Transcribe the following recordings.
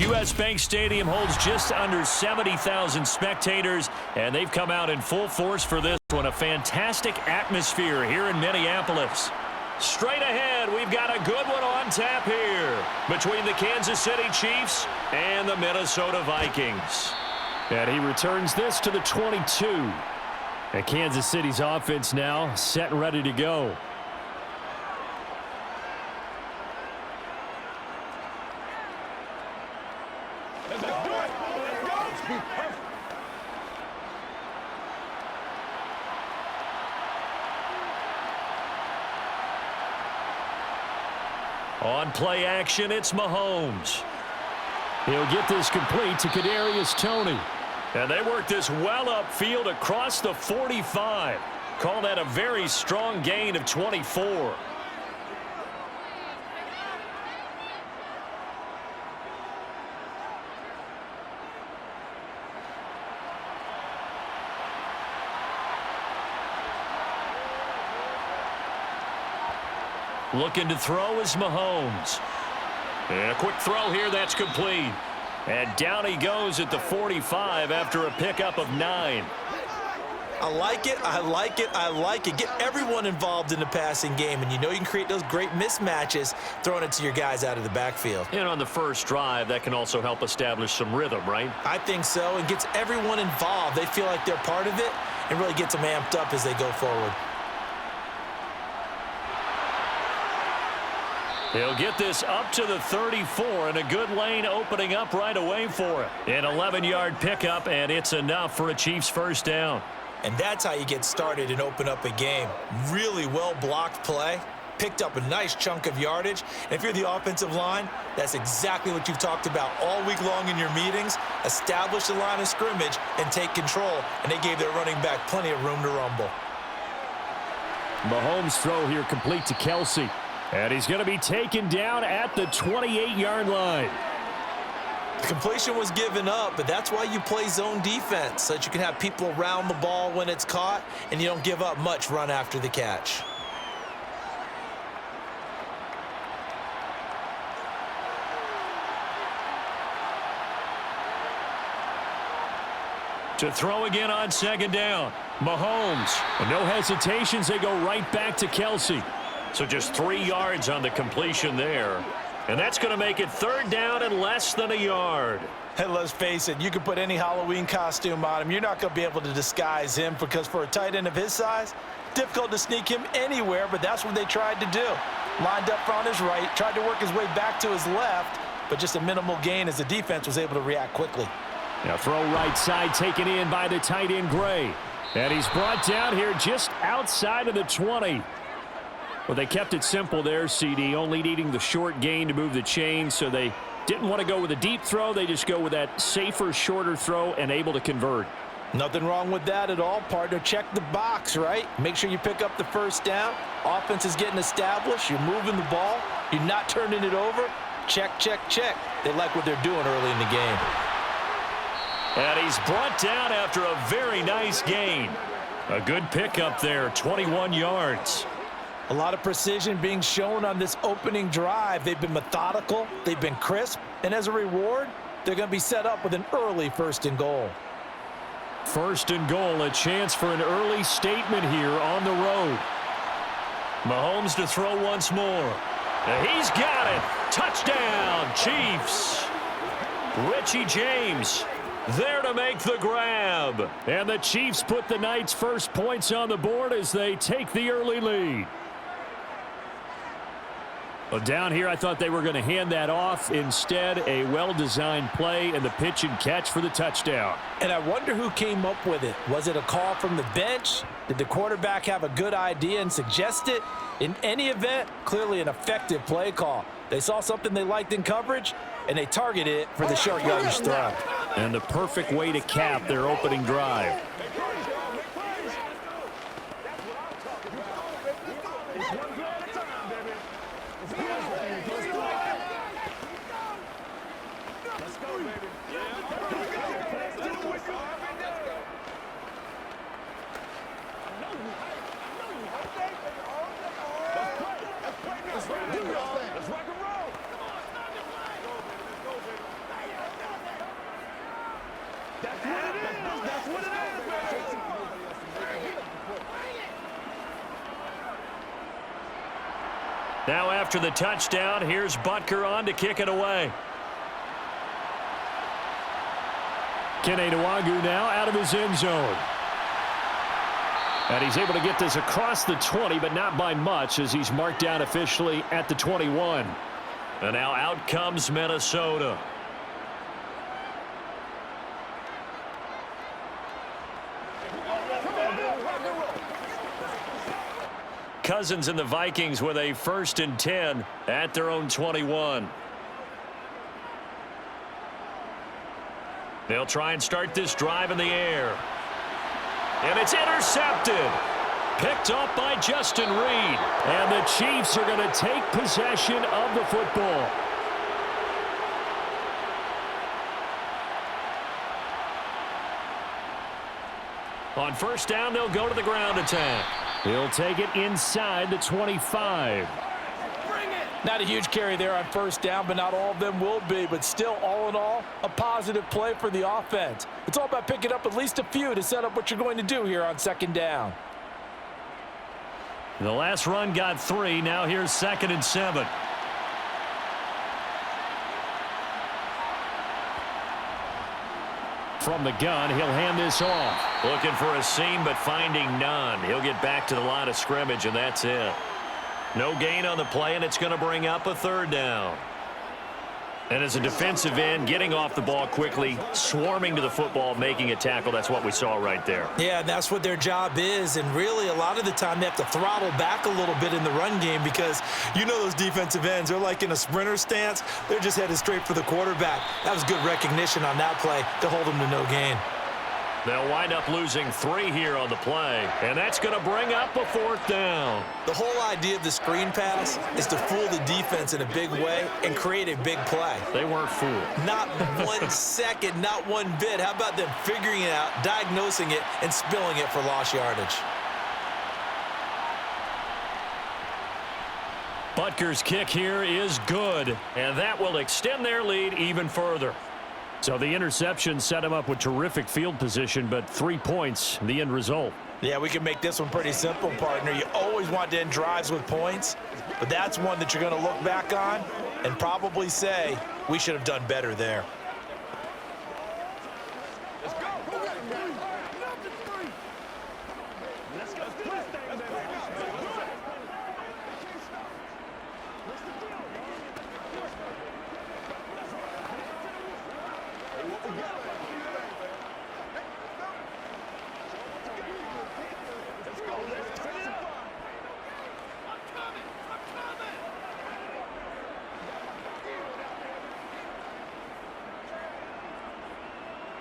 U.S. Bank Stadium holds just under 70,000 spectators, and they've come out in full force for this one. A fantastic atmosphere here in Minneapolis. Straight ahead, we've got a good one on tap here between the Kansas City Chiefs and the Minnesota Vikings. And he returns this to the 22. And Kansas City's offense now set and ready to go. On play action, it's Mahomes. He'll get this complete to Kadarius Toney. And they work this well upfield across the 45. Call that a very strong gain of 24. Looking to throw is Mahomes. And a quick throw here, that's complete. And down he goes at the 45 after a pickup of 9. I like it, I like it, I like it. Get everyone involved in the passing game, and you know you can create those great mismatches throwing it to your guys out of the backfield. And on the first drive, that can also help establish some rhythm, right? I think so. It gets everyone involved. They feel like they're part of it and really gets them amped up as they go forward. He'll get this up to the 34, and a good lane opening up right away for him. An 11-yard pickup, and it's enough for a Chiefs first down. And that's how you get started and open up a game. Really well-blocked play, picked up a nice chunk of yardage. And if you're the offensive line, that's exactly what you've talked about all week long in your meetings. Establish the line of scrimmage and take control. And they gave their running back plenty of room to rumble. Mahomes' throw here complete to Kelsey. And he's going to be taken down at the 28-yard line. The completion was given up, but that's why you play zone defense, so that you can have people around the ball when it's caught, and you don't give up much run after the catch. To throw again on second down. Mahomes. And no hesitations, they go right back to Kelsey. So just 3 yards on the completion there. And that's going to make it third down and less than a yard. Hey, let's face it, you can put any Halloween costume on him. You're not going to be able to disguise him because for a tight end of his size, difficult to sneak him anywhere, but that's what they tried to do. Lined up on his right, tried to work his way back to his left, but just a minimal gain as the defense was able to react quickly. Now throw right side taken in by the tight end Gray. And he's brought down here just outside of the 20. Well, they kept it simple there, CD, only needing the short gain to move the chain, so they didn't want to go with a deep throw. They just go with that safer, shorter throw and able to convert. Nothing wrong with that at all, partner. Check the box, right? Make sure you pick up the first down. Offense is getting established. You're moving the ball. You're not turning it over. Check, check, check. They like what they're doing early in the game. And he's brought down after a very nice gain. A good pickup there, 21 yards. A lot of precision being shown on this opening drive. They've been methodical. They've been crisp. And as a reward, they're going to be set up with an early first and goal. First and goal, a chance for an early statement here on the road. Mahomes to throw once more. He's got it. Touchdown, Chiefs. Richie James there to make the grab. And the Chiefs put the night's first points on the board as they take the early lead. Well, down here, I thought they were going to hand that off. Instead, a well-designed play and the pitch and catch for the touchdown. And I wonder who came up with it. Was it a call from the bench? Did the quarterback have a good idea and suggest it? In any event, clearly an effective play call. They saw something they liked in coverage, and they targeted it for the short yardage throw. And the perfect way to cap their opening drive. Now after the touchdown, here's Butker on to kick it away. Kene Nwangwu now out of his end zone. And he's able to get this across the 20, but not by much as he's marked down officially at the 21. And now out comes Minnesota. Cousins and the Vikings with a 1st and 10 at their own 21. They'll try and start this drive in the air. And it's intercepted. Picked up by Justin Reed. And the Chiefs are going to take possession of the football. On 1st down, they'll go to the ground attack. He'll take it inside the 25. Not a huge carry there on 1st down, but not all of them will be. But still, all in all, a positive play for the offense. It's all about picking up at least a few to set up what you're going to do here on 2nd down. The last run got 3. Now here's 2nd and 7. From the gun, he'll hand this off. Looking for a seam, but finding none. He'll get back to the line of scrimmage, and that's it. No gain on the play, and it's going to bring up a 3rd down. And as a defensive end, getting off the ball quickly, swarming to the football, making a tackle, that's what we saw right there. Yeah, and that's what their job is. And really, a lot of the time, they have to throttle back a little bit in the run game because you know those defensive ends, they're like in a sprinter stance. They're just headed straight for the quarterback. That was good recognition on that play to hold them to no gain. They'll wind up losing 3 here on the play, and that's going to bring up a 4th down. The whole idea of the screen pass is to fool the defense in a big way and create a big play. They weren't fooled. Not 1 second, not 1 bit. How about them figuring it out, diagnosing it, and spilling it for lost yardage? Butker's kick here is good, and that will extend their lead even further. So the interception set him up with terrific field position, but 3 points, the end result. Yeah, we can make this one pretty simple, partner. You always want to end drives with points, but that's one that you're going to look back on and probably say, we should have done better there.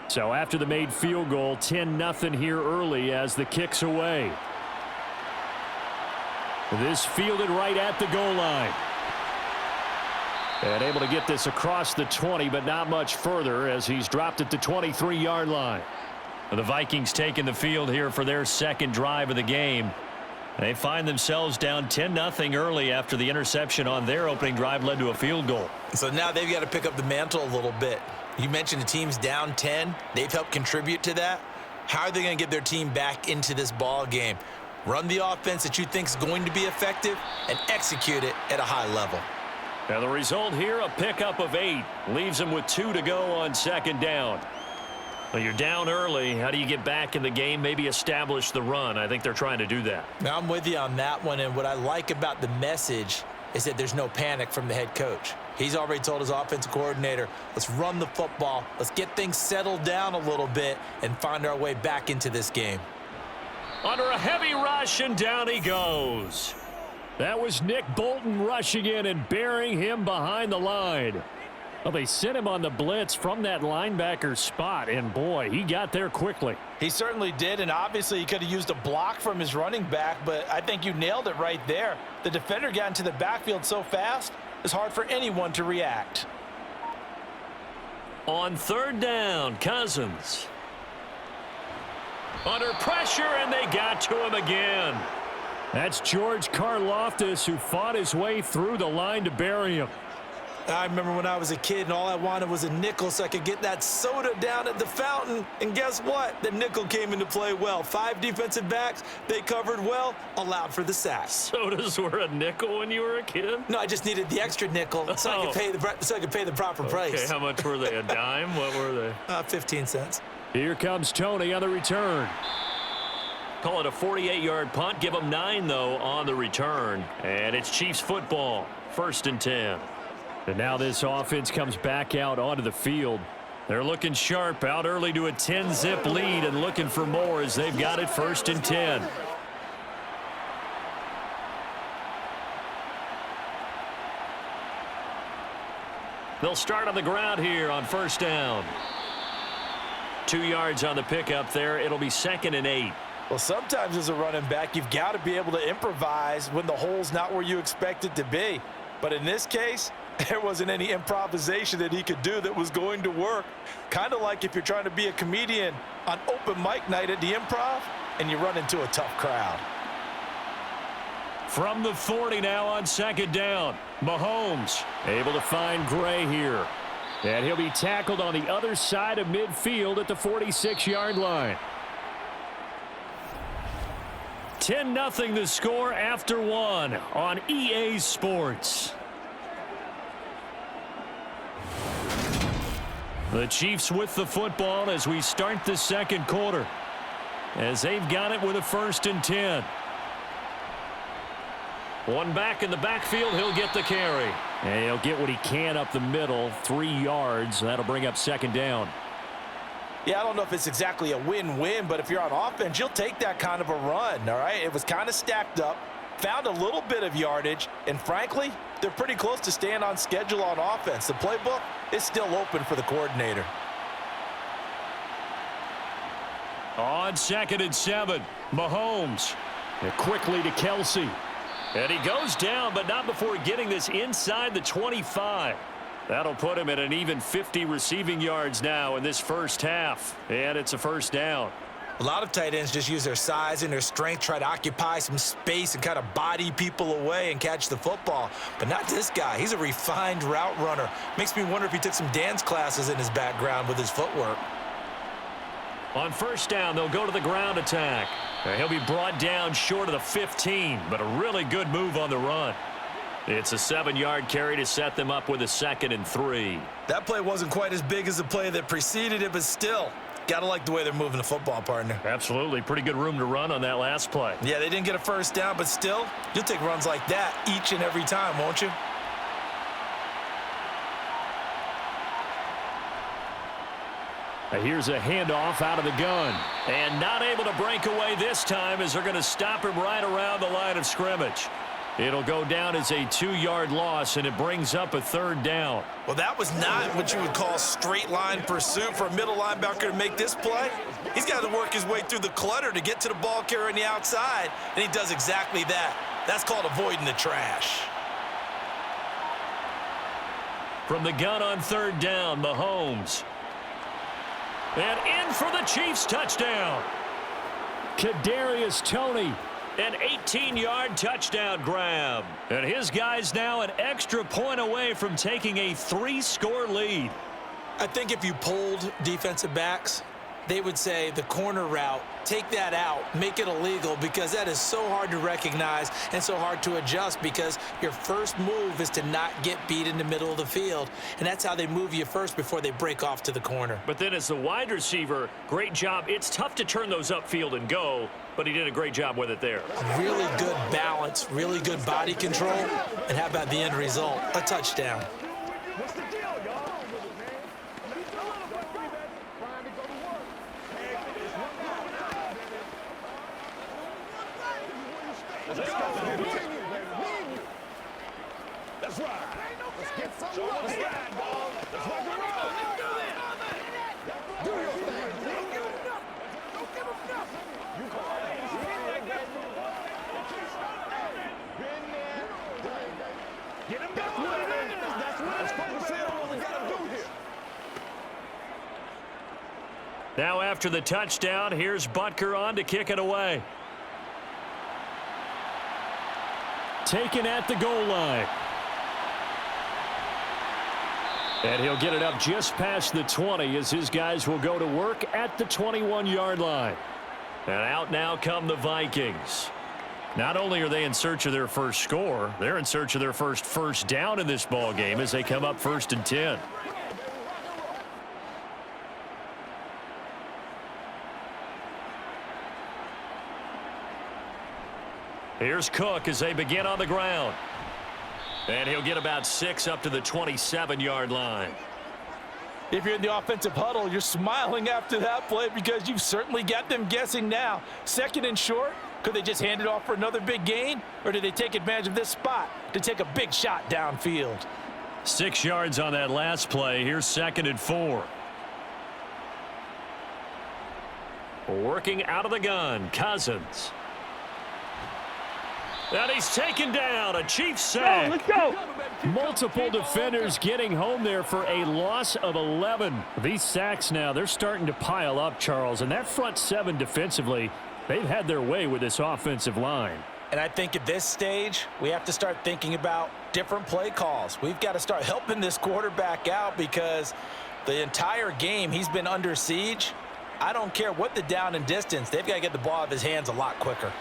So after the made field goal, 10-0 here early as the kick's away. This fielded right at the goal line. And able to get this across the 20, but not much further as he's dropped at the 23-yard line. The Vikings taking the field here for their 2nd drive of the game. They find themselves down 10-0 early after the interception on their opening drive led to a field goal. So now they've got to pick up the mantle a little bit. You mentioned the team's down 10. They've helped contribute to that. How are they going to get their team back into this ball game? Run the offense that you think is going to be effective and execute it at a high level. Now the result here, a pickup of 8. Leaves them with 2 to go on 2nd down. Well, you're down early. How do you get back in the game, maybe establish the run? I think they're trying to do that. Now, I'm with you on that one, and what I like about the message is that there's no panic from the head coach. He's already told his offensive coordinator, let's run the football, let's get things settled down a little bit and find our way back into this game. Under a heavy rush, and down he goes. That was Nick Bolton rushing in and burying him behind the line. Well, they sent him on the blitz from that linebacker spot, and boy, he got there quickly. He certainly did, and obviously he could have used a block from his running back, but I think you nailed it right there. The defender got into the backfield so fast, it's hard for anyone to react. On 3rd down, Cousins. Under pressure, and they got to him again. That's George Karlaftis who fought his way through the line to bury him. I remember when I was a kid and all I wanted was a nickel so I could get that soda down at the fountain. And guess what? The nickel came into play well. 5 defensive backs, they covered well, allowed for the sack. Sodas were a nickel when you were a kid? No, I just needed the extra nickel so I could pay the proper price. Okay, how much were they? A dime? What were they? 15 cents. Here comes Tony on the return. Call it a 48-yard punt. Give them 9, though, on the return. And it's Chiefs football. 1st and 10. And now this offense comes back out onto the field. They're looking sharp, out early to a 10-zip lead and looking for more as they've got it 1st and 10. They'll start on the ground here on 1st down. 2 yards on the pickup there. It'll be 2nd and 8. Well, sometimes as a running back, you've got to be able to improvise when the hole's not where you expect it to be. But in this case, there wasn't any improvisation that he could do that was going to work. Kind of like if you're trying to be a comedian on open mic night at the Improv and you run into a tough crowd. From the 40 now on 2nd down. Mahomes Able to find Gray here. And he'll be tackled on the other side of midfield at the 46-yard line. 10-0 the score after 1 on EA Sports. The Chiefs with the football as we start the 2nd quarter. As they've got it with a 1st and 10. One back in the backfield, he'll get the carry. And he'll get what he can up the middle, 3 yards. That'll bring up 2nd down. Yeah, I don't know if it's exactly a win-win, but if you're on offense, you'll take that kind of a run, all right? It was kind of stacked up, found a little bit of yardage, and frankly, they're pretty close to staying on schedule on offense. The playbook is still open for the coordinator. On 2nd and 7, Mahomes. And quickly to Kelsey. And he goes down, but not before getting this inside the 25. That'll put him at an even 50 receiving yards now in this first half. And it's a 1st down. A lot of tight ends just use their size and their strength, try to occupy some space and kind of body people away and catch the football. But not this guy. He's a refined route runner. Makes me wonder if he took some dance classes in his background with his footwork. On 1st down, they'll go to the ground attack. He'll be brought down short of the 15, but a really good move on the run. It's a 7-yard carry to set them up with a 2nd and 3. That play wasn't quite as big as the play that preceded it, but still, got to like the way they're moving the football, partner. Absolutely. Pretty good room to run on that last play. Yeah, they didn't get a 1st down, but still, you'll take runs like that each and every time, won't you? Here's a handoff out of the gun. And not able to break away this time as they're going to stop him right around the line of scrimmage. It'll go down as a 2-yard loss, and it brings up a 3rd down. Well, that was not what you would call straight line pursuit for a middle linebacker to make this play. He's got to work his way through the clutter to get to the ball carrier on the outside, and he does exactly that. That's called avoiding the trash. From the gun on 3rd down, Mahomes. And in for the Chiefs touchdown. Kadarius Toney. An 18-yard touchdown grab. And his guys now an extra point away from taking a 3-score lead. I think if you polled defensive backs, they would say the corner route, take that out, make it illegal, because that is so hard to recognize and so hard to adjust, because your first move is to not get beat in the middle of the field, and that's how they move you first before they break off to the corner. But then as the wide receiver, great job. It's tough to turn those upfield and go, but he did a great job with it there. Really good balance, really good body control, and how about the end result? A touchdown. Now after the touchdown, here's Butker on to kick it away. Taken at the goal line. And he'll get it up just past the 20 as his guys will go to work at the 21-yard line. And out now come the Vikings. Not only are they in search of their first score, they're in search of their first down in this ball game as they come up 1st and 10. Here's Cook as they begin on the ground. And he'll get about 6 up to the 27-yard line. If you're in the offensive huddle, you're smiling after that play because you've certainly got them guessing now. 2nd and short, could they just hand it off for another big gain? Or did they take advantage of this spot to take a big shot downfield? 6 yards on that last play. Here's 2nd and 4. Working out of the gun, Cousins. And he's taken down, a Chiefs sack. Let's go. Multiple defenders getting home there for a loss of 11. These sacks now, they're starting to pile up, Charles. And that front 7 defensively, they've had their way with this offensive line. And I think at this stage, we have to start thinking about different play calls. We've got to start helping this quarterback out because the entire game he's been under siege. I don't care what the down and distance. They've got to get the ball out of his hands a lot quicker.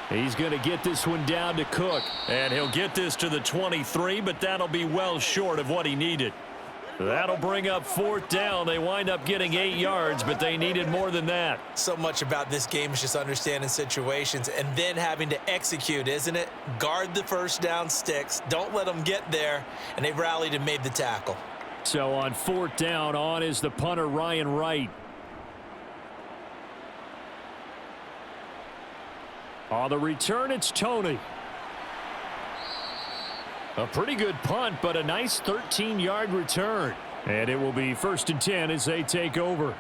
He's going to get this one down to Cook. And he'll get this to the 23, but that'll be well short of what he needed. That'll bring up 4th down. They wind up getting 8 yards, but they needed more than that. So much about this game is just understanding situations and then having to execute, isn't it? Guard the first down sticks. Don't let them get there. And they rallied and made the tackle. So on 4th down, on is the punter, Ryan Wright. On the return, it's Tony. A pretty good punt, but a nice 13-yard return. And it will be 1st and 10 as they take over.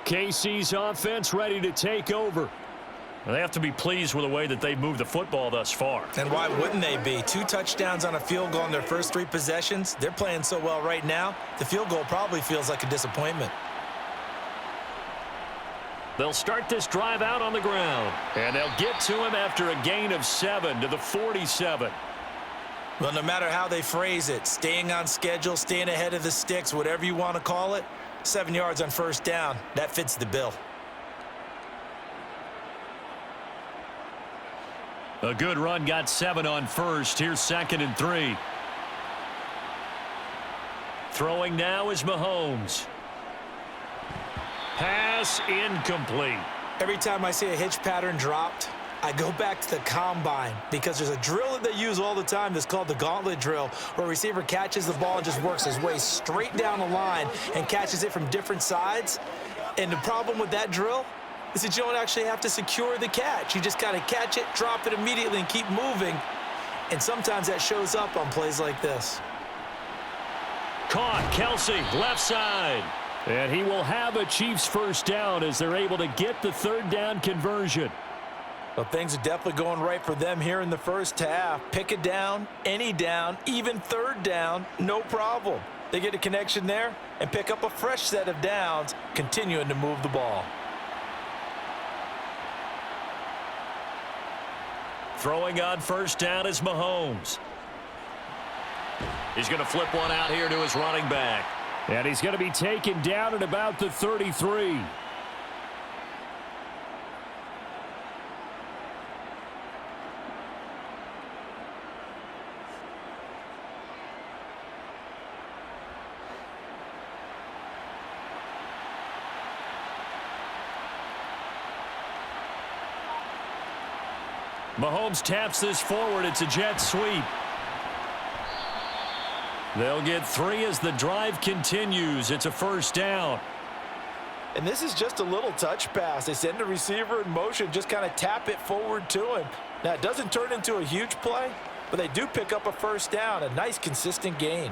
KC's offense ready to take over. They have to be pleased with the way that they've moved the football thus far. And why wouldn't they be? 2 touchdowns on a field goal in their first 3 possessions. They're playing so well right now, the field goal probably feels like a disappointment. They'll start this drive out on the ground. And they'll get to him after a gain of 7 to the 47. Well, no matter how they phrase it, staying on schedule, staying ahead of the sticks, whatever you want to call it, 7 yards on 1st down, that fits the bill. A good run got 7 on 1st. Here's 2nd and 3. Throwing now is Mahomes. Pass incomplete. Every time I see a hitch pattern dropped, I go back to the combine because there's a drill that they use all the time that's called the gauntlet drill, where a receiver catches the ball and just works his way straight down the line and catches it from different sides. And the problem with that drill is that you don't actually have to secure the catch. You just kind of catch it, drop it immediately, and keep moving. And sometimes that shows up on plays like this. Caught, Kelsey, left side. And he will have a Chiefs 1st down as they're able to get the 3rd down conversion. Well, things are definitely going right for them here in the first half. Pick a down, any down, even 3rd down, no problem. They get a connection there and pick up a fresh set of downs, continuing to move the ball. Throwing on 1st down is Mahomes. He's going to flip one out here to his running back. And he's going to be taken down at about the 33. Mahomes taps this forward. It's a jet sweep. They'll get 3 as the drive continues. It's a 1st down. And this is just a little touch pass. They send the receiver in motion, just kind of tap it forward to him. Now, it doesn't turn into a huge play, but they do pick up a 1st down, a nice, consistent gain.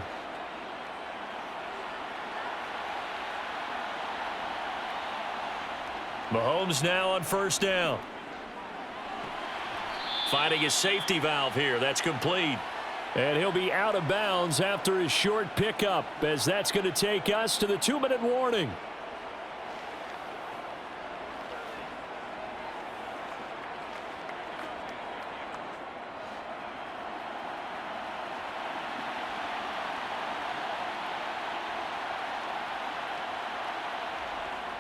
Mahomes now on 1st down. Finding his safety valve here. That's complete. And he'll be out of bounds after his short pickup, as that's going to take us to the 2-minute warning.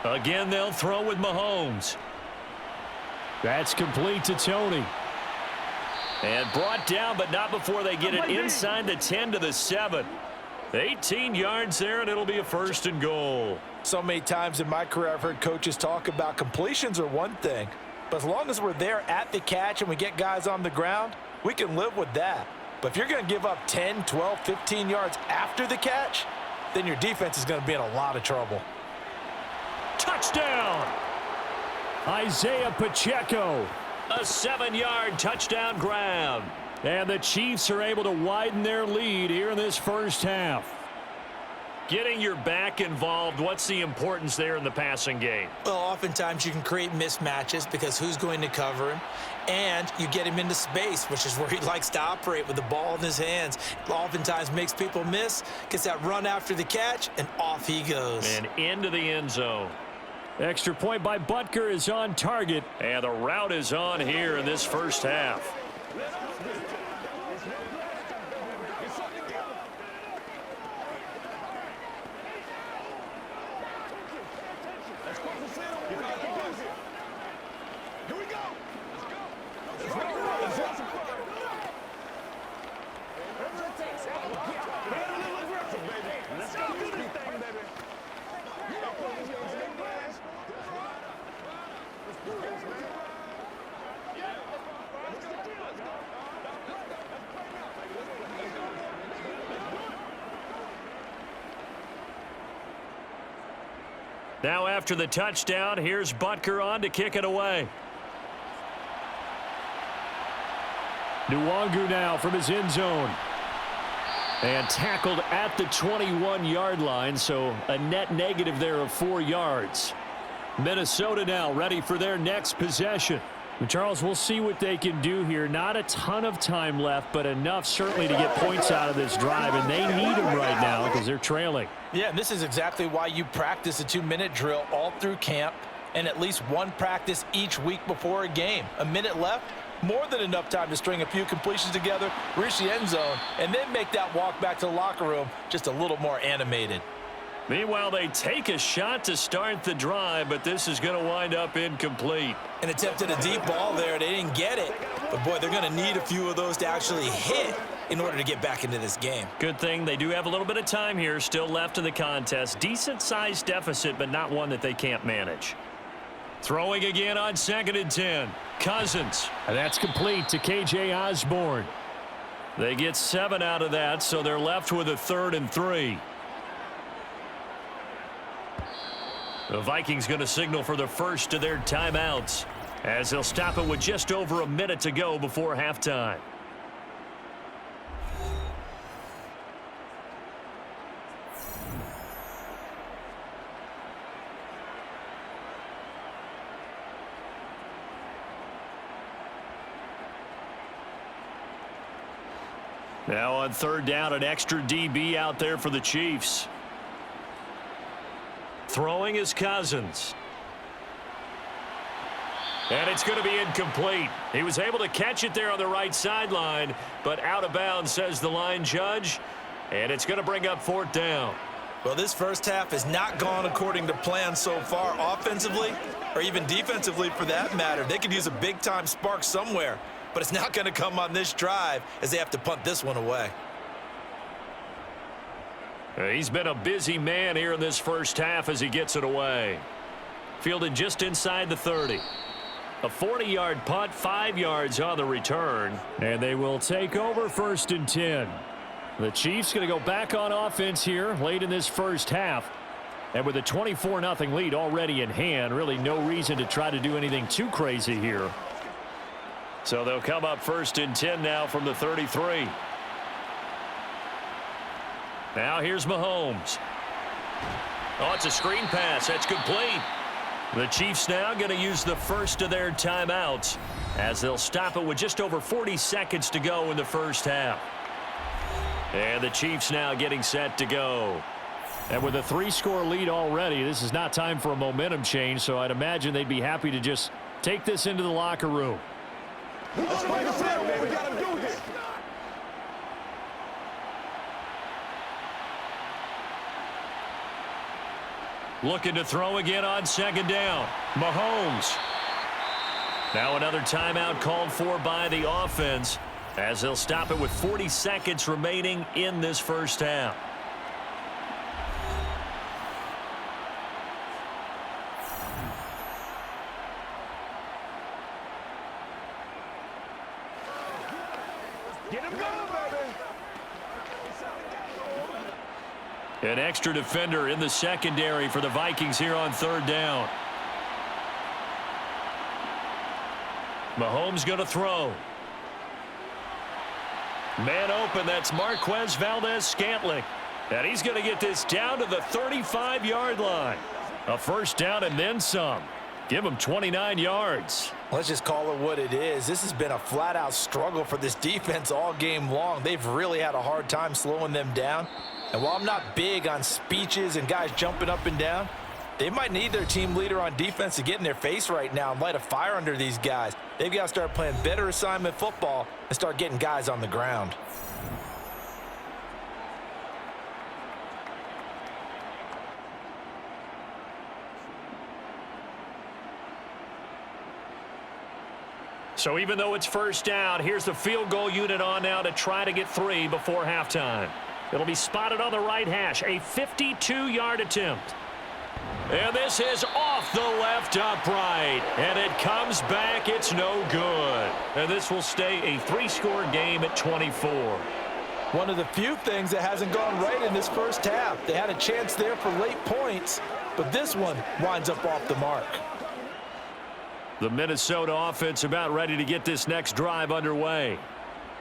Again, they'll throw with Mahomes. That's complete to Tony. And brought down, but not before they get it inside the 10 to the 7. 18 yards there, and it'll be a 1st and goal. So many times in my career, I've heard coaches talk about completions are one thing, but as long as we're there at the catch and we get guys on the ground, we can live with that. But if you're going to give up 10, 12, 15 yards after the catch, then your defense is going to be in a lot of trouble. Touchdown! Isaiah Pacheco. A 7-yard touchdown grab. And the Chiefs are able to widen their lead here in this first half. Getting your back involved, what's the importance there in the passing game? Well, oftentimes you can create mismatches because who's going to cover him, and you get him into space, which is where he likes to operate with the ball in his hands. Oftentimes makes people miss, gets that run after the catch, and off he goes. And into the end zone. Extra point by Butker is on target. And the route is on here in this first half. Now after the touchdown, here's Butker on to kick it away. Nwangu now from his end zone. And tackled at the 21-yard line, so a net negative there of 4 yards. Minnesota now ready for their next possession. And Charles, we'll see what they can do here. Not a ton of time left, but enough certainly to get points out of this drive, and they need them right now because they're trailing. Yeah, and this is exactly why you practice a 2-minute drill all through camp and at least one practice each week before a game. A minute left, more than enough time to string a few completions together, reach the end zone, and then make that walk back to the locker room just a little more animated. Meanwhile, they take a shot to start the drive, but this is going to wind up incomplete. An attempt at a deep ball there. They didn't get it. But, boy, they're going to need a few of those to actually hit in order to get back into this game. Good thing they do have a little bit of time here still left in the contest. Decent-sized deficit, but not one that they can't manage. Throwing again on 2nd and 10. Cousins. And that's complete to K.J. Osborne. They get 7 out of that, so they're left with a 3rd and 3. The Vikings going to signal for the first of their timeouts as they'll stop it with just over a minute to go before halftime. Now on 3rd down, an extra DB out there for the Chiefs. Throwing is Cousins. And it's going to be incomplete. He was able to catch it there on the right sideline, but out of bounds, says the line judge. And it's going to bring up 4th down. Well, this first half has not gone according to plan so far offensively or even defensively for that matter. They could use a big-time spark somewhere, but it's not going to come on this drive as they have to punt this one away. He's been a busy man here in this first half as he gets it away. Fielded just inside the 30. A 40-yard punt, 5 yards on the return. And they will take over 1st and 10. The Chiefs going to go back on offense here late in this first half. And with a 24-0 lead already in hand, really no reason to try to do anything too crazy here. So they'll come up 1st and 10 now from the 33. Now here's Mahomes. Oh, it's a screen pass. That's complete. The Chiefs now going to use the first of their timeouts as they'll stop it with just over 40 seconds to go in the first half. And the Chiefs now getting set to go. And with a 3-score lead already, this is not time for a momentum change, so I'd imagine they'd be happy to just take this into the locker room. Let's fight the field, man. We got to do this. Looking to throw again on second down. Mahomes. Now another timeout called for by the offense as they'll stop it with 40 seconds remaining in this first half. Get him going, baby. An extra defender in the secondary for the Vikings here on third down. Mahomes going to throw. Man open, that's Marquez Valdez-Scantling. And he's going to get this down to the 35-yard line. A first down and then some. Give him 29 yards. Let's just call it what it is. This has been a flat-out struggle for this defense all game long. They've really had a hard time slowing them down. And while I'm not big on speeches and guys jumping up and down, they might need their team leader on defense to get in their face right now and light a fire under these guys. They've got to start playing better assignment football and start getting guys on the ground. So even though it's first down, here's the field goal unit on now to try to get 3 before halftime. It'll be spotted on the right hash, a 52-yard attempt. And this is off the left upright. And it comes back. It's no good. And this will stay a 3-score game at 24. One of the few things that hasn't gone right in this first half. They had a chance there for late points, but this one winds up off the mark. The Minnesota offense about ready to get this next drive underway.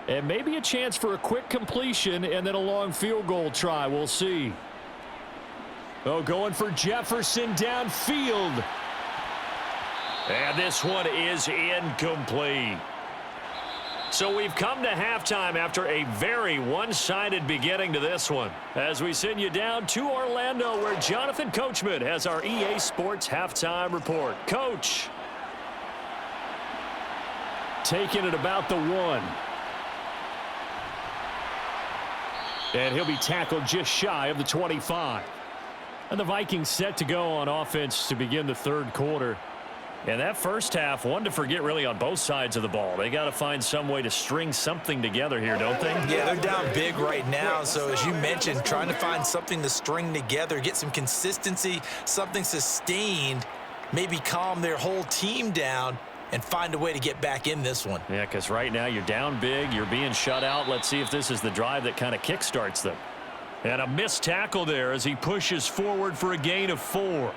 And maybe a chance for a quick completion and then a long field goal try. We'll see. Oh, going for Jefferson downfield. And this one is incomplete. So we've come to halftime after a very one-sided beginning to this one. As we send you down to Orlando, where Jonathan Coachman has our EA Sports halftime report. Coach. Taking it about the 1. And he'll be tackled just shy of the 25. And the Vikings set to go on offense to begin the third quarter. And that first half, one to forget really on both sides of the ball. They got to find some way to string something together here, don't they? Yeah, they're down big right now. So as you mentioned, trying to find something to string together, get some consistency, something sustained, maybe calm their whole team down and find a way to get back in this one. Yeah, because right now you're down big, you're being shut out. Let's see if this is the drive that kind of kickstarts them. And a missed tackle there as he pushes forward for a gain of 4.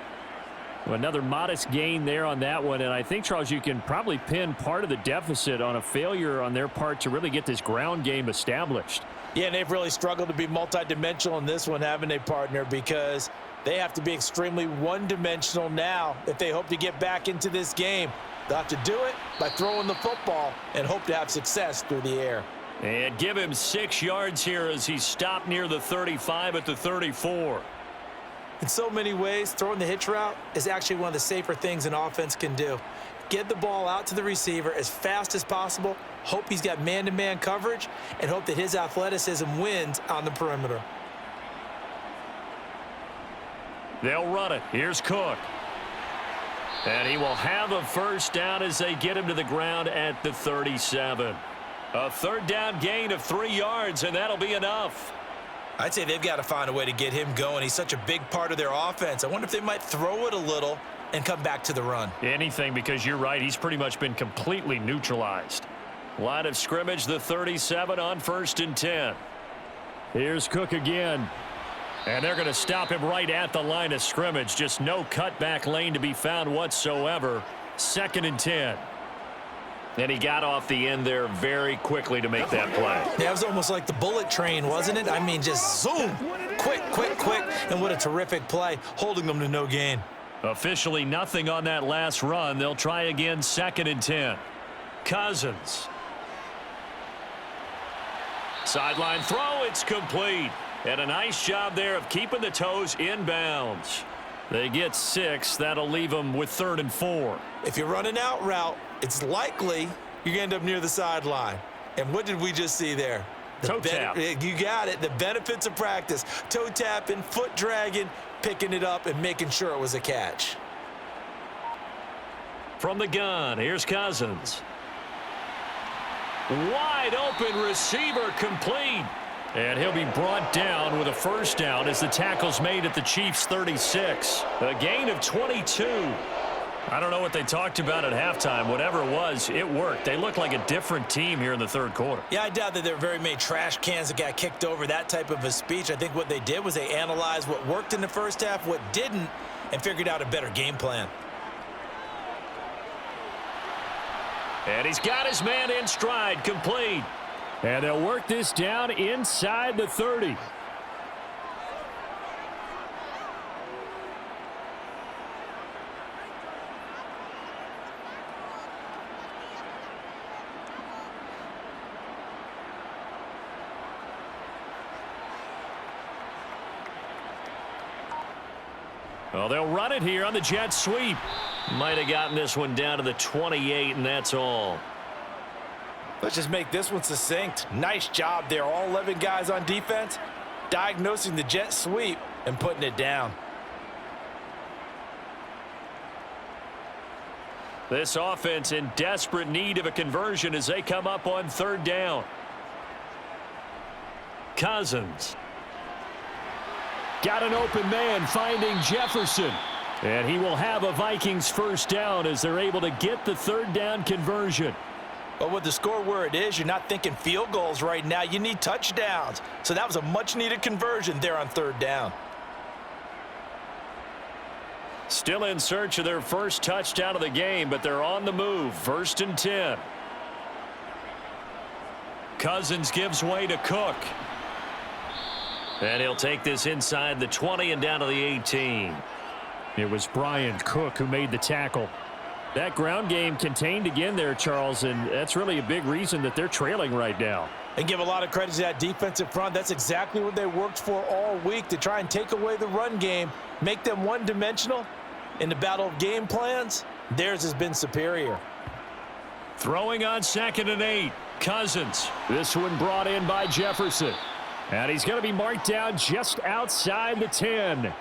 Well, another modest gain there on that one, and I think, Charles, you can probably pin part of the deficit on a failure on their part to really get this ground game established. Yeah, and they've really struggled to be multidimensional in this one, haven't they, partner, because they have to be extremely one-dimensional now if they hope to get back into this game. They'll have to do it by throwing the football and hope to have success through the air. And give him 6 yards here as he stopped near the 35 at the 34. In so many ways, throwing the hitch route is actually one of the safer things an offense can do. Get the ball out to the receiver as fast as possible, hope he's got man-to-man coverage, and hope that his athleticism wins on the perimeter. They'll run it. Here's Cook. And he will have a first down as they get him to the ground at the 37. A third down gain of 3 yards, and that'll be enough. I'd say they've got to find a way to get him going. He's such a big part of their offense. I wonder if they might throw it a little and come back to the run. Anything, because you're right. He's pretty much been completely neutralized. Line of scrimmage, the 37 on 1st and 10. Here's Cook again. And they're going to stop him right at the line of scrimmage. Just no cutback lane to be found whatsoever. 2nd and 10. And he got off the end there very quickly to make that play. Yeah, it was almost like the bullet train, wasn't it? I mean, just zoom. Quick, quick, quick. And what a terrific play, holding them to no gain. Officially nothing on that last run. They'll try again, 2nd and 10. Cousins. Sideline throw, it's complete. And a nice job there of keeping the toes inbounds. They get 6. That'll leave them with 3rd and 4. If you run an out route, it's likely you're going to end up near the sideline. And what did we just see there? Toe tap. You got it. The benefits of practice. Toe tapping, foot dragging, picking it up and making sure it was a catch. From the gun, here's Cousins. Wide open receiver, complete. And he'll be brought down with a first down as the tackle's made at the Chiefs' 36. A gain of 22. I don't know what they talked about at halftime. Whatever it was, it worked. They look like a different team here in the third quarter. Yeah, I doubt that there were very many trash cans that got kicked over, that type of a speech. I think what they did was they analyzed what worked in the first half, what didn't, and figured out a better game plan. And he's got his man in stride, complete. And they'll work this down inside the 30. Well, they'll run it here on the jet sweep. Might have gotten this one down to the 28, and that's all. Let's just make this one succinct. Nice job there. All 11 guys on defense, diagnosing the jet sweep and putting it down. This offense in desperate need of a conversion as they come up on third down. Cousins. Got an open man finding Jefferson. And he will have a Vikings first down as they're able to get the third down conversion. But with the score where it is, you're not thinking field goals right now. You need touchdowns. So that was a much-needed conversion there on third down. Still in search of their first touchdown of the game, but they're on the move. 1st and 10. Cousins gives way to Cook. And he'll take this inside the 20 and down to the 18. It was Brian Cook who made the tackle. That ground game contained again there, Charles, and that's really a big reason that they're trailing right now. And give a lot of credit to that defensive front. That's exactly what they worked for all week, to try and take away the run game, make them one-dimensional. In the battle of game plans, theirs has been superior. Throwing on 2nd and 8. Cousins. This one brought in by Jefferson. And he's going to be marked down just outside the 10.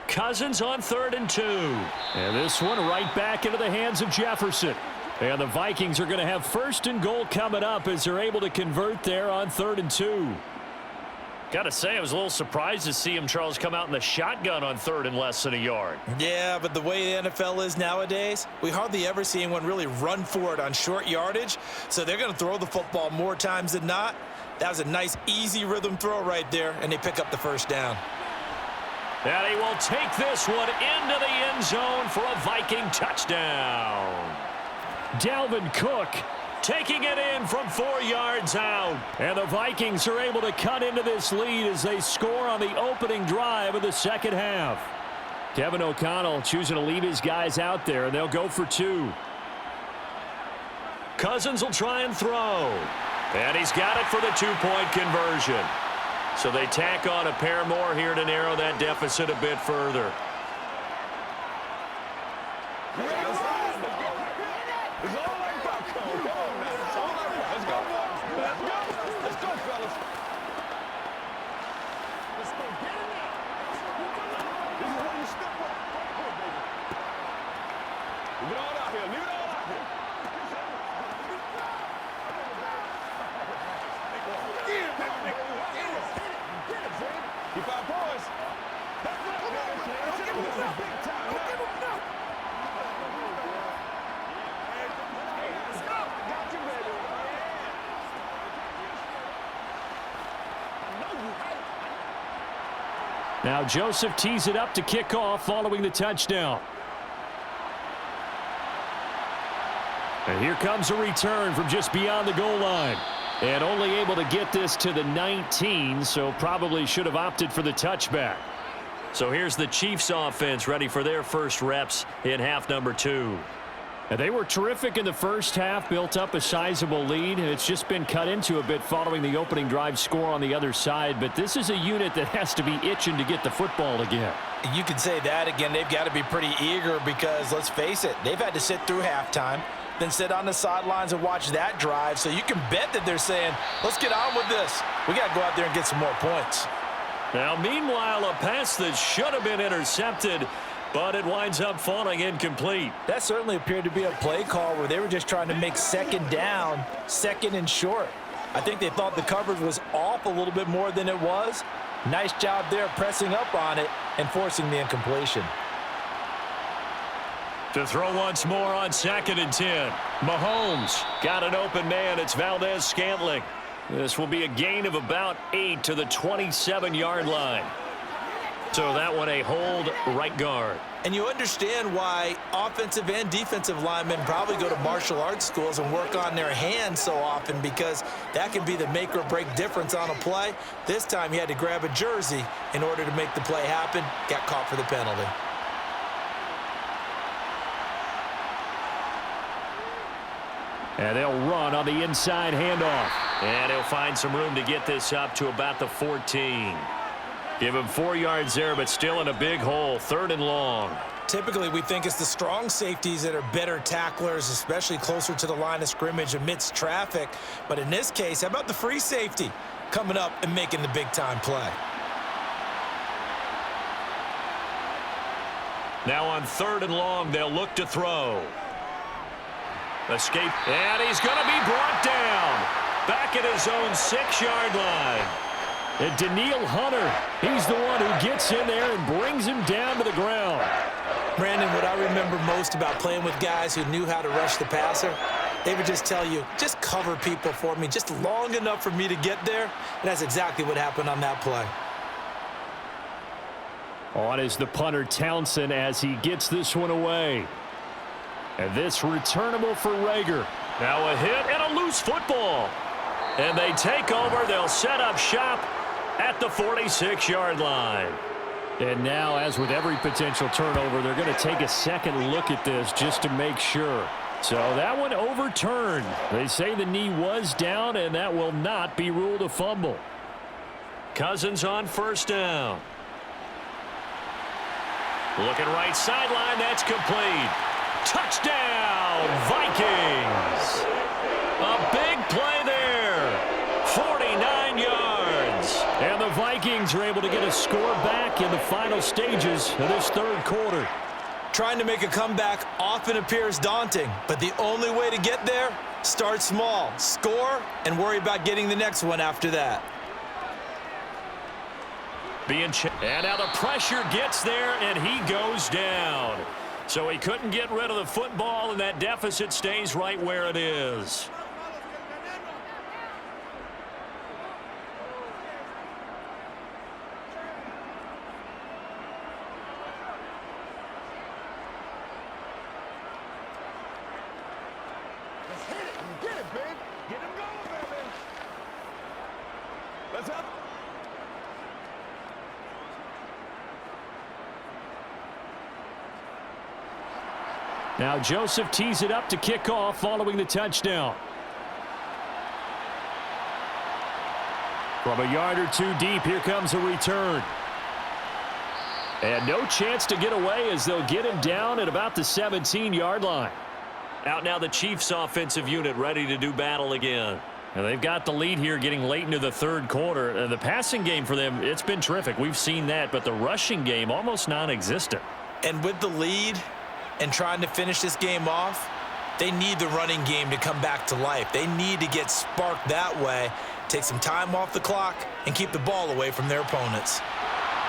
Cousins on 3rd and 2. And this one right back into the hands of Jefferson. And the Vikings are going to have 1st and goal coming up as they're able to convert there on 3rd and 2. Got to say, I was a little surprised to see him, Charles, come out in the shotgun on 3rd and less than a yard. Yeah, but the way the NFL is nowadays, we hardly ever see anyone really run for it on short yardage. So they're going to throw the football more times than not. That was a nice, easy rhythm throw right there, and they pick up the first down. And he will take this one into the end zone for a Viking touchdown. Dalvin Cook taking it in from 4 yards out. And the Vikings are able to cut into this lead as they score on the opening drive of the second half. Kevin O'Connell choosing to leave his guys out there, and they'll go for 2. Cousins will try and throw. And he's got it for the 2-point conversion. So they tack on a pair more here to narrow that deficit a bit further. Now Joseph tees it up to kick off following the touchdown. And here comes a return from just beyond the goal line. And only able to get this to the 19, so probably should have opted for the touchback. So here's the Chiefs offense ready for their first reps in half number 2. And they were terrific in the first half, built up a sizable lead. It's just been cut into a bit following the opening drive score on the other side. But this is a unit that has to be itching to get the football again. You can say that again. They've got to be pretty eager because, let's face it, they've had to sit through halftime, then sit on the sidelines and watch that drive. So you can bet that they're saying, let's get on with this. We got to go out there and get some more points. Now, meanwhile, a pass that should have been intercepted, but it winds up falling incomplete. That certainly appeared to be a play call where they were just trying to make second down, second and short. I think they thought the coverage was off a little bit more than it was. Nice job there pressing up on it and forcing the incompletion. To throw once more on 2nd and 10. Mahomes got an open man. It's Valdez-Scantling. This will be a gain of about 8 to the 27-yard line. So that one a hold right guard. And you understand why offensive and defensive linemen probably go to martial arts schools and work on their hands so often, because that can be the make or break difference on a play. This time he had to grab a jersey in order to make the play happen. Got caught for the penalty. And they'll run on the inside handoff. And he'll find some room to get this up to about the 14. Give him 4 yards there, but still in a big hole. 3rd and long. Typically, we think it's the strong safeties that are better tacklers, especially closer to the line of scrimmage amidst traffic. But in this case, how about the free safety coming up and making the big-time play? Now on 3rd and long, they'll look to throw. Escape, and he's going to be brought down. Back at his own 6-yard line. And Daniil Hunter, he's the one who gets in there and brings him down to the ground. Brandon, what I remember most about playing with guys who knew how to rush the passer, they would just tell you, just cover people for me, just long enough for me to get there. And that's exactly what happened on that play. On is the punter, Townsend, as he gets this one away. And this returnable for Rager. Now a hit and a loose football. And they take over. They'll set up shop at the 46-yard line. And now, as with every potential turnover, they're going to take a second look at this just to make sure. So that one overturned. They say the knee was down, and that will not be ruled a fumble. Cousins on 1st down. Looking right sideline. That's complete. Touchdown, Vikings. A big play there. 49 yards. And the Vikings are able to get a score back in the final stages of this 3rd quarter. Trying to make a comeback often appears daunting, but the only way to get there, start small, score, and worry about getting the next one after that. And now the pressure gets there, and he goes down. So he couldn't get rid of the football, and that deficit stays right where it is. Let's hit it and get it, big. Get him going, baby. Let's up. Now Joseph tees it up to kick off following the touchdown. From a yard or 2 deep, here comes a return. And no chance to get away as they'll get him down at about the 17-yard line. Out now the Chiefs offensive unit ready to do battle again. And they've got the lead here getting late into the 3rd quarter. The passing game for them, it's been terrific. We've seen that, but the rushing game almost non-existent. And with the lead and trying to finish this game off, they need the running game to come back to life. They need to get sparked that way, take some time off the clock, and keep the ball away from their opponents.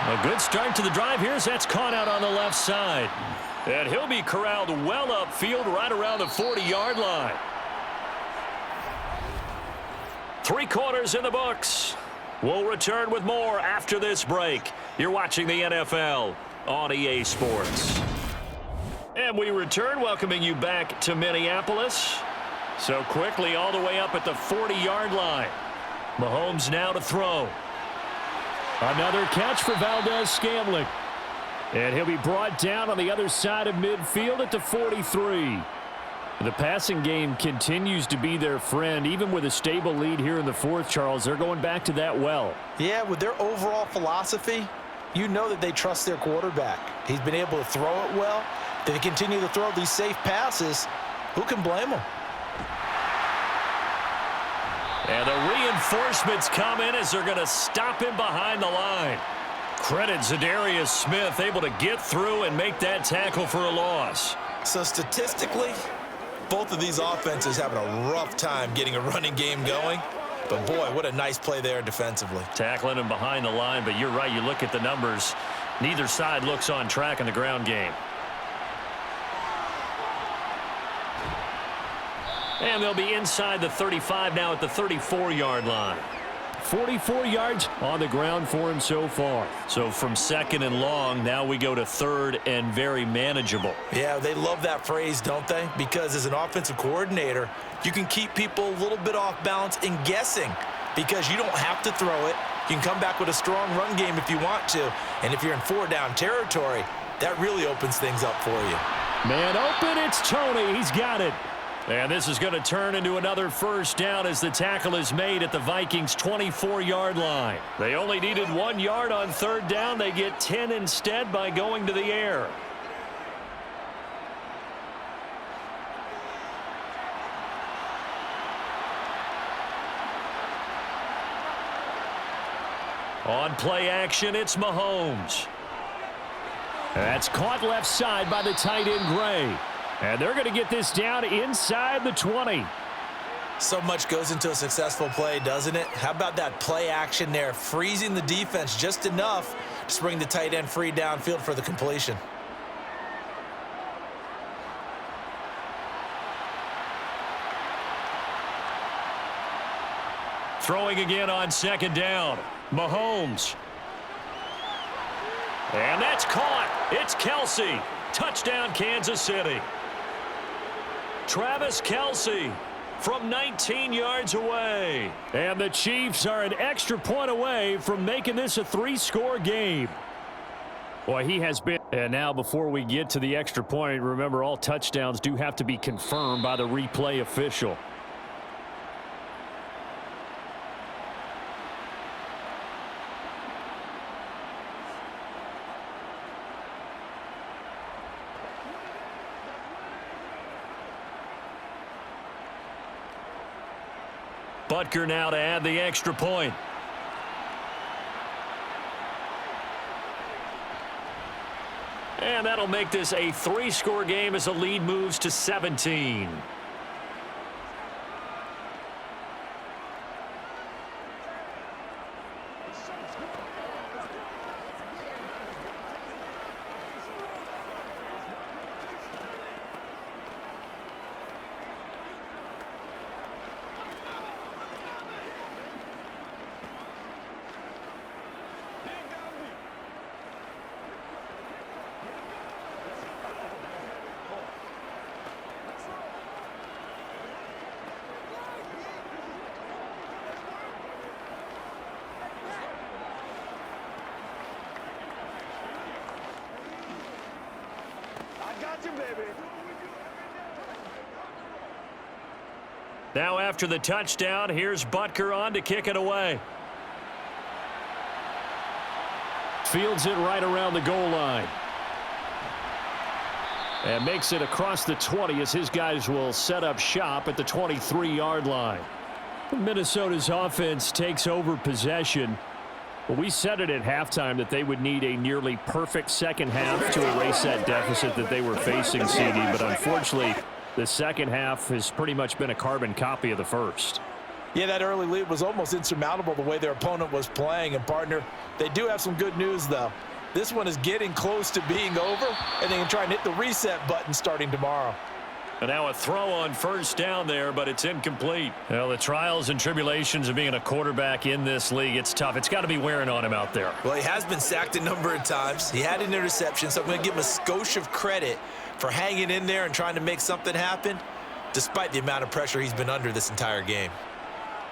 A good start to the drive here as that's caught out on the left side. And he'll be corralled well upfield right around the 40-yard line. 3 quarters in the books. We'll return with more after this break. You're watching the NFL on EA Sports. And we return, welcoming you back to Minneapolis. So quickly all the way up at the 40-yard line. Mahomes now to throw. Another catch for Valdez-Scantling. And he'll be brought down on the other side of midfield at the 43. The passing game continues to be their friend. Even with a stable lead here in the fourth, Charles, they're going back to that well. Yeah, with their overall philosophy, you know that they trust their quarterback. He's been able to throw it well. If they continue to throw these safe passes, who can blame them? And the reinforcements come in as they're going to stop him behind the line. Credit Zadarius Smith, able to get through and make that tackle for a loss. So statistically, both of these offenses having a rough time getting a running game going. But boy, what a nice play there defensively. Tackling him behind the line, but you're right, you look at the numbers. Neither side looks on track in the ground game. And they'll be inside the 35 now at the 34-yard line. 44 yards on the ground for him so far. So from second and long, now we go to third and very manageable. Yeah, they love that phrase, don't they? Because as an offensive coordinator, you can keep people a little bit off balance and guessing because you don't have to throw it. You can come back with a strong run game if you want to. And if you're in four-down territory, that really opens things up for you. Man open, it's Tony. He's got it. And this is going to turn into another first down as the tackle is made at the Vikings' 24-yard line. They only needed 1 yard on third down. They get 10 instead by going to the air. On play action, it's Mahomes. That's caught left side by the tight end Gray. And they're going to get this down inside the 20. So much goes into a successful play, doesn't it? How about that play action there, freezing the defense just enough to bring the tight end free downfield for the completion. Throwing again on second down. Mahomes. And that's caught. It's Kelsey. Touchdown, Kansas City. Travis Kelsey from 19 yards away. And the Chiefs are an extra point away from making this a 3-score game. Boy, he has been. And now before we get to the extra point, remember all touchdowns do have to be confirmed by the replay official. Butker now to add the extra point. And that'll make this a 3-score game as the lead moves to 17. Now after the touchdown, here's Butker on to kick it away. Fields it right around the goal line. And makes it across the 20 as his guys will set up shop at the 23-yard line. Minnesota's offense takes over possession. Well, we said it at halftime that they would need a nearly perfect second half to erase that deficit that they were facing, CD. But unfortunately, the second half has pretty much been a carbon copy of the first. Yeah, that early lead was almost insurmountable the way their opponent was playing. And, partner, they do have some good news, though. This one is getting close to being over, and they can try and hit the reset button starting tomorrow. And now a throw on first down there, but it's incomplete. Well, the trials and tribulations of being a quarterback in this league, it's tough. It's got to be wearing on him out there. Well, he has been sacked a number of times. He had an interception, so I'm going to give him a skosh of credit for hanging in there and trying to make something happen, despite the amount of pressure he's been under this entire game.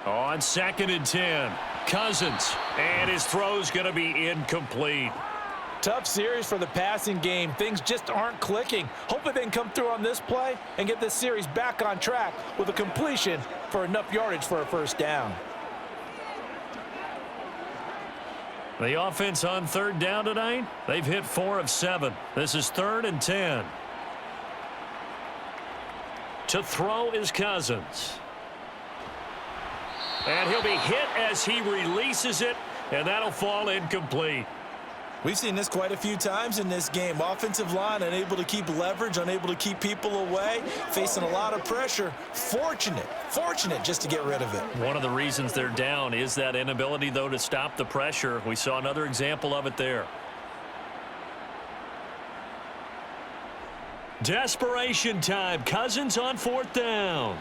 On 2nd and 10, Cousins, and his throw's going to be incomplete. Tough series for the passing game. Things just aren't clicking. Hopefully they can come through on this play and get this series back on track with a completion for enough yardage for a first down. The offense on third down tonight, they've hit 4 of 7. This is 3rd and 10. To throw is Cousins. And he'll be hit as he releases it, and that'll fall incomplete. We've seen this quite a few times in this game. Offensive line unable to keep leverage, unable to keep people away, facing a lot of pressure. Fortunate just to get rid of it. One of the reasons they're down is that inability, though, to stop the pressure. We saw another example of it there. Desperation time. Cousins on 4th down.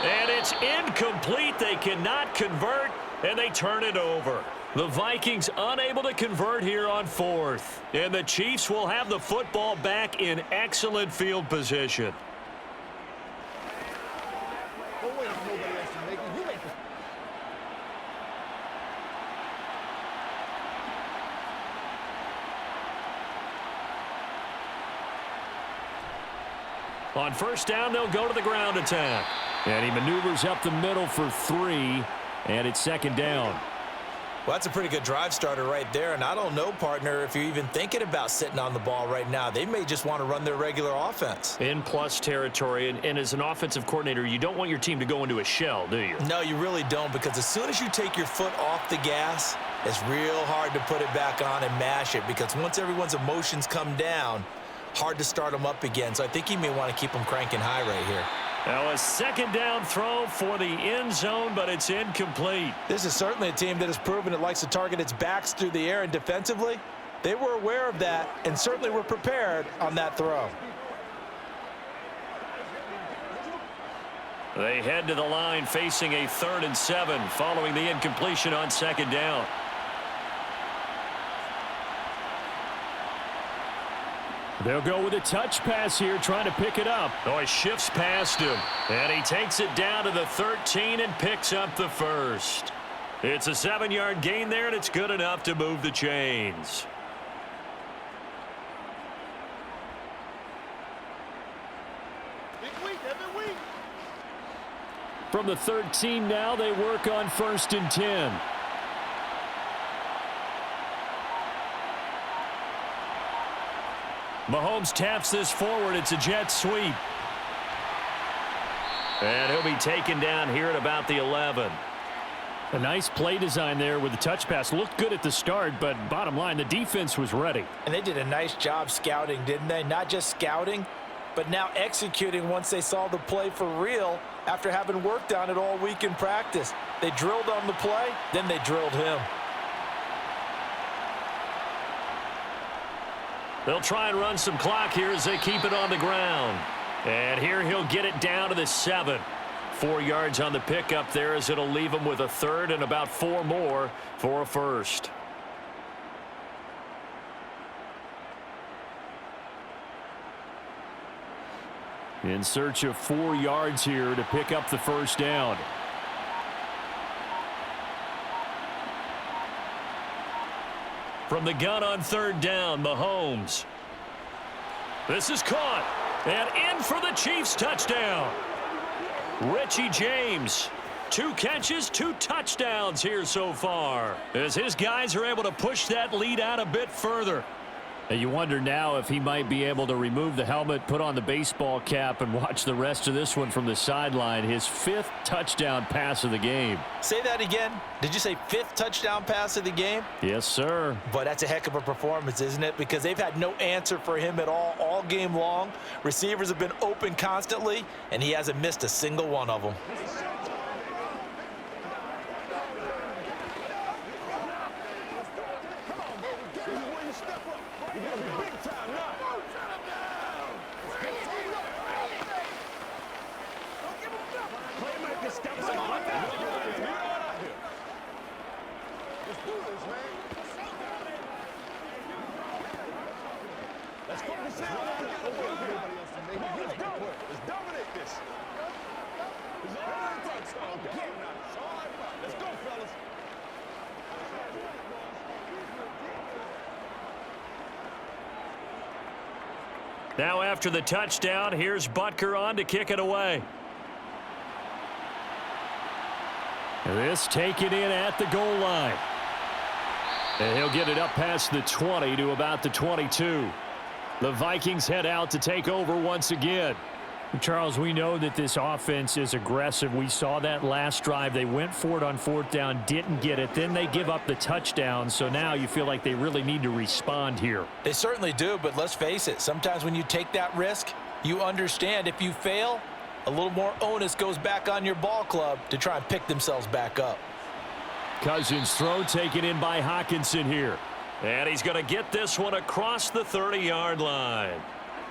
And it's incomplete. They cannot convert, and they turn it over. The Vikings unable to convert here on 4th. And the Chiefs will have the football back in excellent field position. On 1st down, they'll go to the ground attack. And he maneuvers up the middle for 3, and it's 2nd down. Well, that's a pretty good drive starter right there, and I don't know, partner, if you're even thinking about sitting on the ball right now. They may just want to run their regular offense. In plus territory, and as an offensive coordinator, you don't want your team to go into a shell, do you? No, you really don't, because as soon as you take your foot off the gas, it's real hard to put it back on and mash it, because once everyone's emotions come down, hard to start them up again. So I think you may want to keep them cranking high right here. Now a 2nd down throw for the end zone, but it's incomplete. This is certainly a team that has proven it likes to target its backs through the air, and defensively, they were aware of that and certainly were prepared on that throw. They head to the line facing a 3rd and 7 following the incompletion on 2nd down. They'll go with a touch pass here, trying to pick it up. Oh, he shifts past him, and he takes it down to the 13 and picks up the 1st. It's a 7-yard gain there, and it's good enough to move the chains. From the 13 now, they work on 1st and 10. Mahomes taps this forward. It's a jet sweep. And he'll be taken down here at about the 11. A nice play design there with the touch pass. Looked good at the start, but bottom line, the defense was ready. And they did a nice job scouting, didn't they? Not just scouting, but now executing once they saw the play for real after having worked on it all week in practice. They drilled on the play, then they drilled him. They'll try and run some clock here as they keep it on the ground. And here he'll get it down to the 7. 4 yards on the pickup there as it'll leave him with a 3rd and about 4 more for a 1st. In search of 4 yards here to pick up the 1st down. From the gun on 3rd down, Mahomes. This is caught. And in for the Chiefs touchdown. Richie James. 2 catches, 2 touchdowns here so far, as his guys are able to push that lead out a bit further. And you wonder now if he might be able to remove the helmet, put on the baseball cap, and watch the rest of this one from the sideline. His 5th touchdown pass of the game. Say that again. Did you say 5th touchdown pass of the game? Yes, sir. But that's a heck of a performance, isn't it? Because they've had no answer for him at all game long. Receivers have been open constantly, and he hasn't missed a single one of them. Now after the touchdown, here's Butker on to kick it away. This taken in at the goal line. And he'll get it up past the 20 to about the 22. The Vikings head out to take over once again. Charles, we know that this offense is aggressive. We saw that last drive. They went for it on fourth down, didn't get it. Then they give up the touchdown. So now you feel like they really need to respond here. They certainly do, but let's face it. Sometimes when you take that risk, you understand if you fail, a little more onus goes back on your ball club to try and pick themselves back up. Cousins throw taken in by Hawkinson here. And he's going to get this one across the 30-yard line.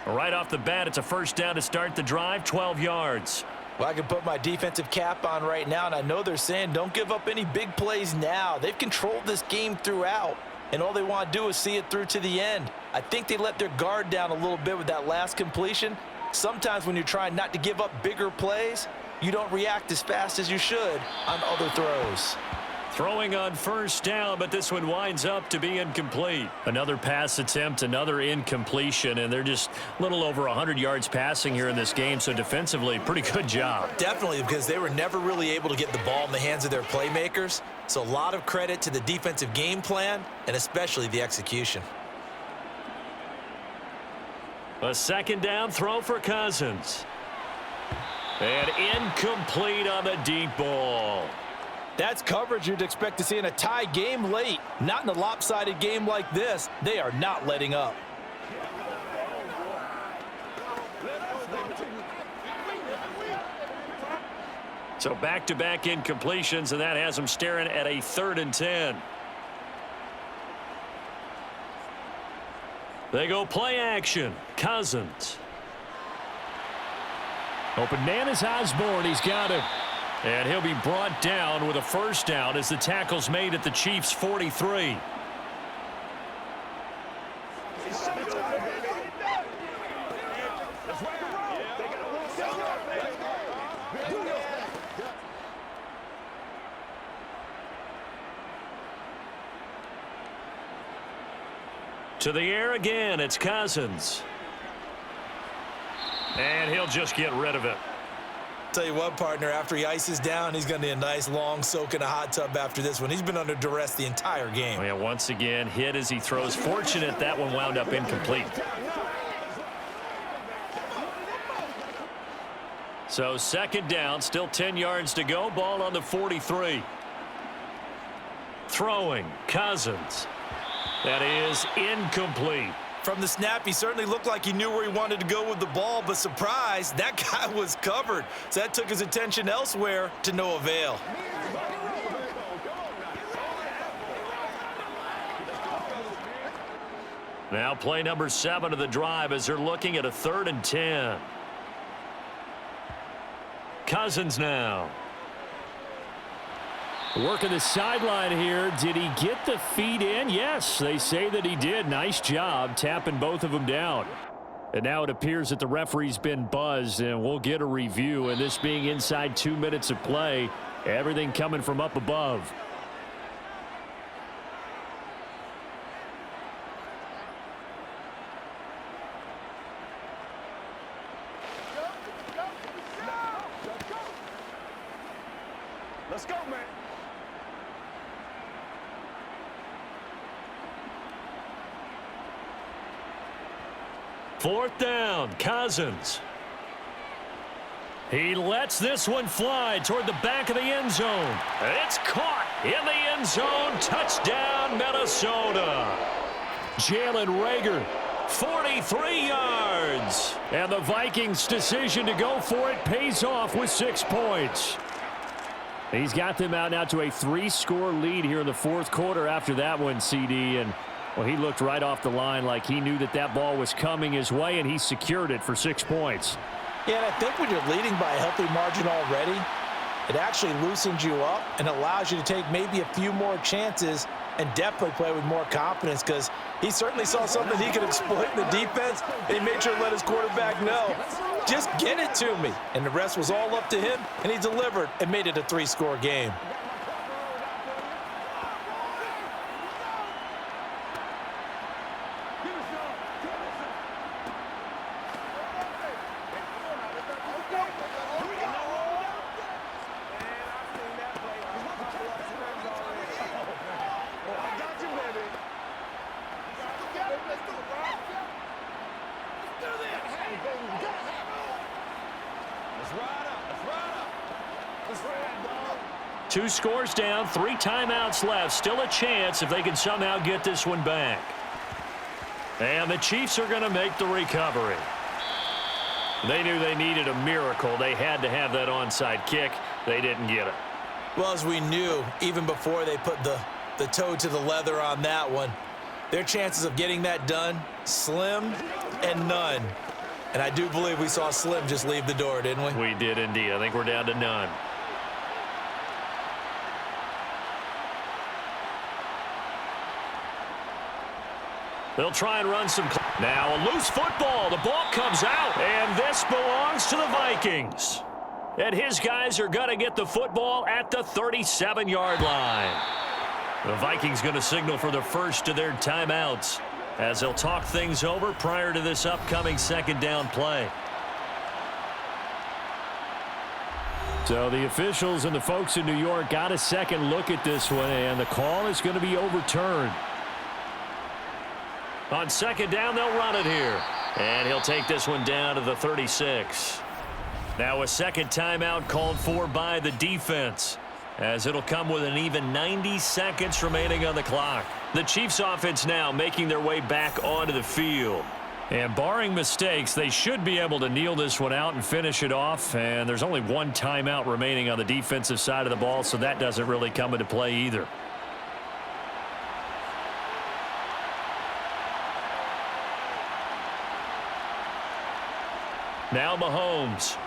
Right off the bat, it's a first down to start the drive, 12 yards. Well, I can put my defensive cap on right now, and I know they're saying don't give up any big plays now. They've controlled this game throughout, and all they want to do is see it through to the end. I think they let their guard down a little bit with that last completion. Sometimes when you're trying not to give up bigger plays, you don't react as fast as you should on other throws. Throwing on first down, but this one winds up to be incomplete. Another pass attempt, another incompletion, and they're just a little over 100 yards passing here in this game, so defensively, pretty good job. Definitely, because they were never really able to get the ball in the hands of their playmakers, so a lot of credit to the defensive game plan and especially the execution. A second down throw for Cousins. And incomplete on the deep ball. That's coverage you'd expect to see in a tie game late. Not in a lopsided game like this. They are not letting up. So back-to-back incompletions, and that has them staring at a 3rd and 10. They go play action. Cousins. Open man is Osborne. He's got it. And he'll be brought down with a first down as the tackle's made at the Chiefs' 43. To the air again, it's Cousins. And he'll just get rid of it. Tell you what, partner, after he ices down, he's going to need a nice long soak in a hot tub after this one. He's been under duress the entire game. Oh, yeah, once again, hit as he throws. Fortunate that one wound up incomplete. So second down, still 10 yards to go. Ball on the 43. Throwing, Cousins. That is incomplete. From the snap, he certainly looked like he knew where he wanted to go with the ball, but surprise, that guy was covered. So that took his attention elsewhere to no avail. Now play number 7 of the drive as they're looking at a 3rd and 10. Cousins now. Working the sideline here. Did he get the feet in? Yes, they say that he did. Nice job tapping both of them down. And now it appears that the referee's been buzzed, and we'll get a review. And this being inside 2 minutes of play, everything coming from up above. Let's go, man. Fourth down, Cousins. He lets this one fly toward the back of the end zone. It's caught in the end zone. Touchdown, Minnesota. Jalen Reagor, 43 yards. And the Vikings' decision to go for it pays off with 6 points. He's got them out now to a 3-score lead here in the fourth quarter after that one, CD. And, well, he looked right off the line like he knew that that ball was coming his way, and he secured it for 6 points. Yeah, and I think when you're leading by a healthy margin already, it actually loosens you up and allows you to take maybe a few more chances and definitely play with more confidence, because he certainly saw something he could exploit in the defense, and he made sure to let his quarterback know, just get it to me. And the rest was all up to him, and he delivered and made it a 3-score game. 2 scores down, 3 timeouts left. Still a chance if they can somehow get this one back. And the Chiefs are going to make the recovery. They knew they needed a miracle. They had to have that onside kick. They didn't get it. Well, as we knew, even before they put the toe to the leather on that one, their chances of getting that done, slim and none. And I do believe we saw Slim just leave the door, didn't we? We did indeed. I think we're down to none. They'll try and run some. Now a loose football. The ball comes out. And this belongs to the Vikings. And his guys are going to get the football at the 37-yard line. The Vikings going to signal for the first of their timeouts as they'll talk things over prior to this upcoming second down play. So the officials and the folks in New York got a second look at this one, and the call is going to be overturned. On second down, they'll run it here. And he'll take this one down to the 36. Now a second timeout called for by the defense, as it'll come with an even 90 seconds remaining on the clock. The Chiefs offense now making their way back onto the field. And barring mistakes, they should be able to kneel this one out and finish it off. And there's only 1 timeout remaining on the defensive side of the ball, so that doesn't really come into play either. Now Mahomes.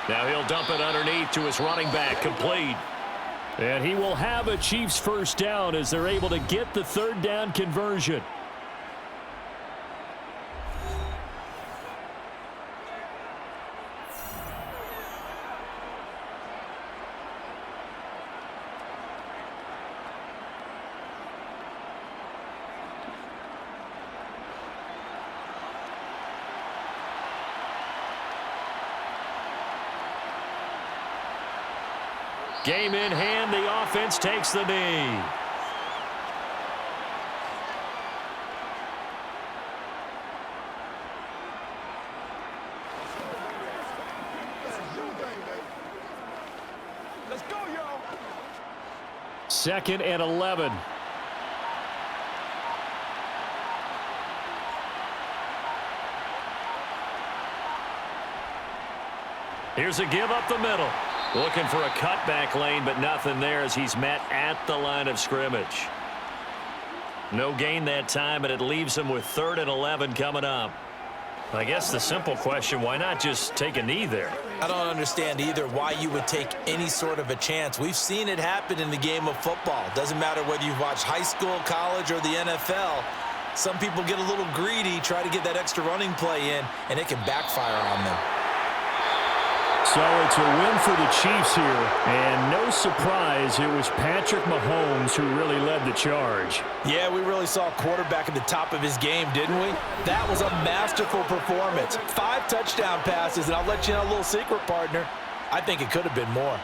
Now he'll dump it underneath to his running back, complete. And he will have a Chiefs first down as they're able to get the third down conversion. Game in hand, the offense takes the knee. Let's go, y'all. 2nd and 11. Here's a give up the middle. Looking for a cutback lane, but nothing there as he's met at the line of scrimmage. No gain that time, and it leaves him with 3rd and 11 coming up. I guess the simple question, why not just take a knee there? I don't understand either why you would take any sort of a chance. We've seen it happen in the game of football. Doesn't matter whether you've watched high school, college, or the NFL. Some people get a little greedy, try to get that extra running play in, and it can backfire on them. So it's a win for the Chiefs here, and no surprise, it was Patrick Mahomes who really led the charge. Yeah, we really saw a quarterback at the top of his game, didn't we? That was a masterful performance. 5 touchdown passes, and I'll let you know a little secret, partner. I think it could have been more.